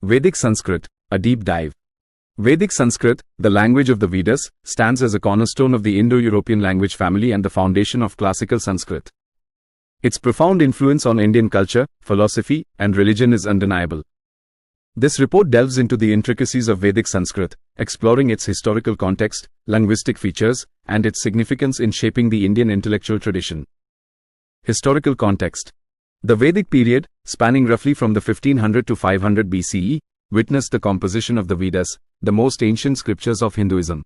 Vedic Sanskrit, a deep dive. Vedic Sanskrit, the language of the Vedas, stands as a cornerstone of the Indo-European language family and the foundation of classical Sanskrit. Its profound influence on Indian culture, philosophy, and religion is undeniable. This report delves into the intricacies of Vedic Sanskrit, exploring its historical context, linguistic features, and its significance in shaping the Indian intellectual tradition. Historical context. The Vedic period, spanning roughly from the 1500 to 500 BCE, witnessed the composition of the Vedas, the most ancient scriptures of Hinduism.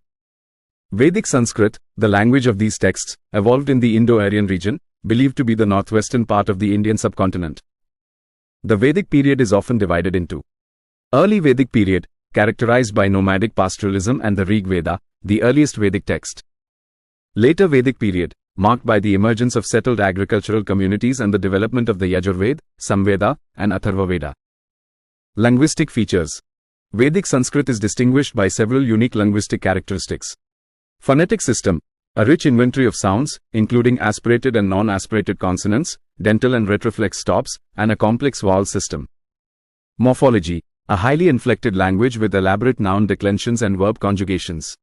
Vedic Sanskrit, the language of these texts, evolved in the Indo-Aryan region, believed to be the northwestern part of the Indian subcontinent. The Vedic period is often divided into Early Vedic period, characterized by nomadic pastoralism and the Rig Veda, the earliest Vedic text. Later Vedic period, marked by the emergence of settled agricultural communities and the development of the Yajurveda, Samveda, and Atharva Veda. Linguistic features. Vedic Sanskrit is distinguished by several unique linguistic characteristics. Phonetic system. A rich inventory of sounds, including aspirated and non-aspirated consonants, dental and retroflex stops, and a complex vowel system. Morphology. A highly inflected language with elaborate noun declensions and verb conjugations.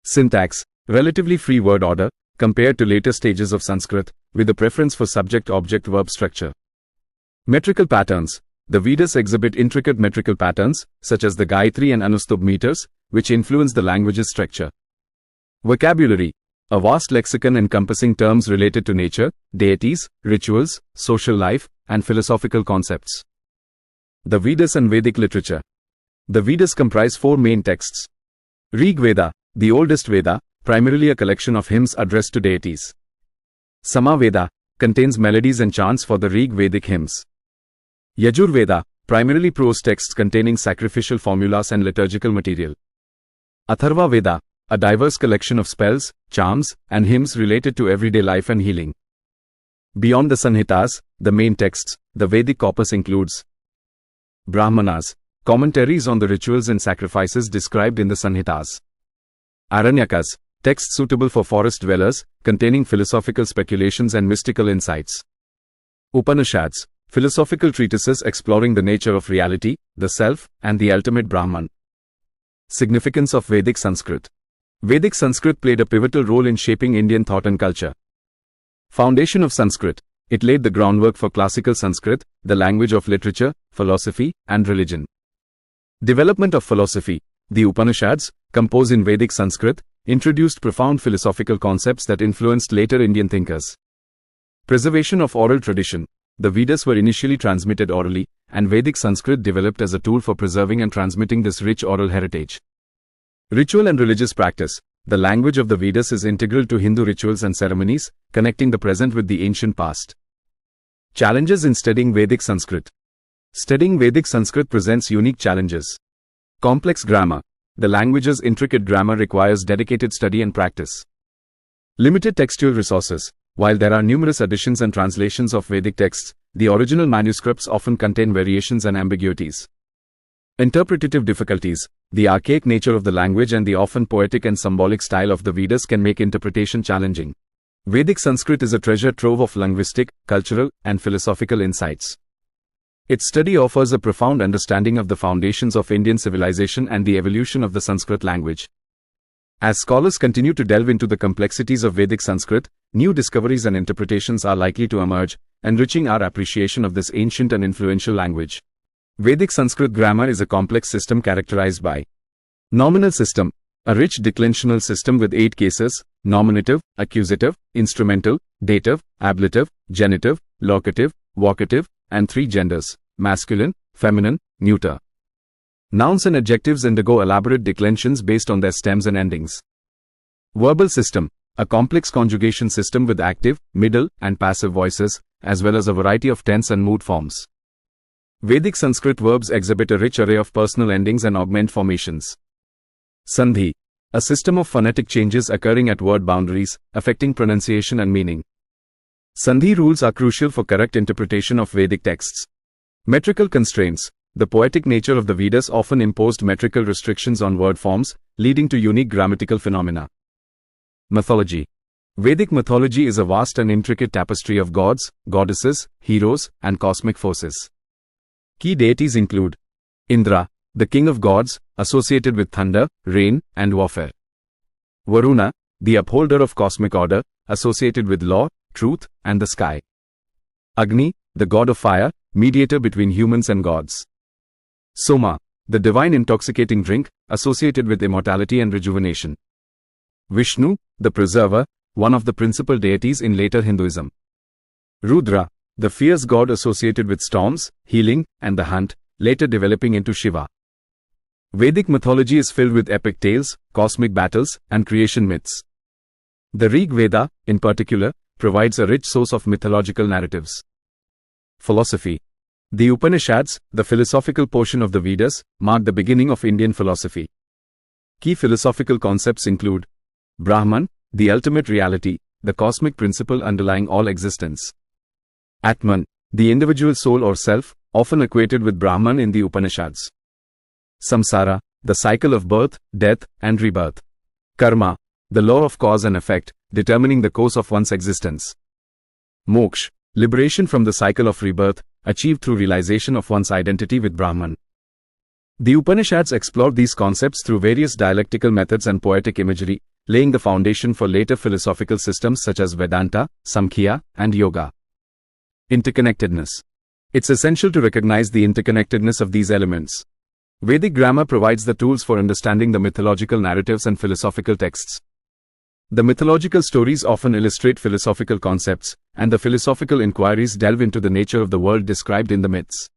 Syntax. Relatively free word order, compared to later stages of Sanskrit, with a preference for subject-object-verb structure. Metrical patterns. The Vedas exhibit intricate metrical patterns, such as the Gayatri and Anustubh meters, which influence the language's structure. Vocabulary. A vast lexicon encompassing terms related to nature, deities, rituals, social life, and philosophical concepts. The Vedas and Vedic literature. The Vedas comprise four main texts. Rig Veda, the oldest Veda, primarily a collection of hymns addressed to deities. Samaveda, contains melodies and chants for the Rig Vedic hymns. Yajurveda, primarily prose texts containing sacrificial formulas and liturgical material. Atharva Veda, a diverse collection of spells, charms, and hymns related to everyday life and healing. Beyond the Sanhitas, the main texts, the Vedic corpus includes Brahmanas, commentaries on the rituals and sacrifices described in the Sanhitas. Aranyakas, texts suitable for forest dwellers, containing philosophical speculations and mystical insights. Upanishads, philosophical treatises exploring the nature of reality, the self, and the ultimate Brahman. Significance of Vedic Sanskrit. Vedic Sanskrit played a pivotal role in shaping Indian thought and culture. Foundation of Sanskrit. It laid the groundwork for classical Sanskrit, the language of literature, philosophy, and religion. Development of philosophy. The Upanishads, composed in Vedic Sanskrit, introduced profound philosophical concepts that influenced later Indian thinkers. Preservation of oral tradition. The Vedas were initially transmitted orally, and Vedic Sanskrit developed as a tool for preserving and transmitting this rich oral heritage. Ritual and religious practice. The language of the Vedas is integral to Hindu rituals and ceremonies, connecting the present with the ancient past. Challenges in studying Vedic Sanskrit. Studying Vedic Sanskrit presents unique challenges. Complex grammar. The language's intricate grammar requires dedicated study and practice. Limited textual resources. While there are numerous editions and translations of Vedic texts, the original manuscripts often contain variations and ambiguities. Interpretative difficulties. The archaic nature of the language and the often poetic and symbolic style of the Vedas can make interpretation challenging. Vedic Sanskrit is a treasure trove of linguistic, cultural, and philosophical insights. Its study offers a profound understanding of the foundations of Indian civilization and the evolution of the Sanskrit language. As scholars continue to delve into the complexities of Vedic Sanskrit, new discoveries and interpretations are likely to emerge, enriching our appreciation of this ancient and influential language. Vedic Sanskrit grammar is a complex system characterized by nominal system, a rich declensional system with 8 cases: nominative, accusative, instrumental, dative, ablative, genitive, locative, vocative, and 3 genders: masculine, feminine, neuter. Nouns and adjectives undergo elaborate declensions based on their stems and endings. Verbal system, a complex conjugation system with active, middle, and passive voices, as well as a variety of tense and mood forms. Vedic Sanskrit verbs exhibit a rich array of personal endings and augment formations. Sandhi, a system of phonetic changes occurring at word boundaries, affecting pronunciation and meaning. Sandhi rules are crucial for correct interpretation of Vedic texts. Metrical constraints. The poetic nature of the Vedas often imposed metrical restrictions on word forms, leading to unique grammatical phenomena. Mythology. Vedic mythology is a vast and intricate tapestry of gods, goddesses, heroes, and cosmic forces. Key deities include Indra, the king of gods, associated with thunder, rain, and warfare. Varuna, the upholder of cosmic order, associated with law, truth, and the sky. Agni, the god of fire, mediator between humans and gods. Soma, the divine intoxicating drink, associated with immortality and rejuvenation. Vishnu, the preserver, one of the principal deities in later Hinduism. Rudra, the fierce god associated with storms, healing, and the hunt, later developing into Shiva. Vedic mythology is filled with epic tales, cosmic battles, and creation myths. The Rig Veda, in particular, provides a rich source of mythological narratives. Philosophy. The Upanishads, the philosophical portion of the Vedas, mark the beginning of Indian philosophy. Key philosophical concepts include Brahman, the ultimate reality, the cosmic principle underlying all existence. Atman, the individual soul or self, often equated with Brahman in the Upanishads. Samsara, the cycle of birth, death, and rebirth. Karma, the law of cause and effect, determining the course of one's existence. Moksha, liberation from the cycle of rebirth, achieved through realization of one's identity with Brahman. The Upanishads explore these concepts through various dialectical methods and poetic imagery, laying the foundation for later philosophical systems such as Vedanta, Samkhya, and Yoga. Interconnectedness. It's essential to recognize the interconnectedness of these elements. Vedic grammar provides the tools for understanding the mythological narratives and philosophical texts. The mythological stories often illustrate philosophical concepts, and the philosophical inquiries delve into the nature of the world described in the myths.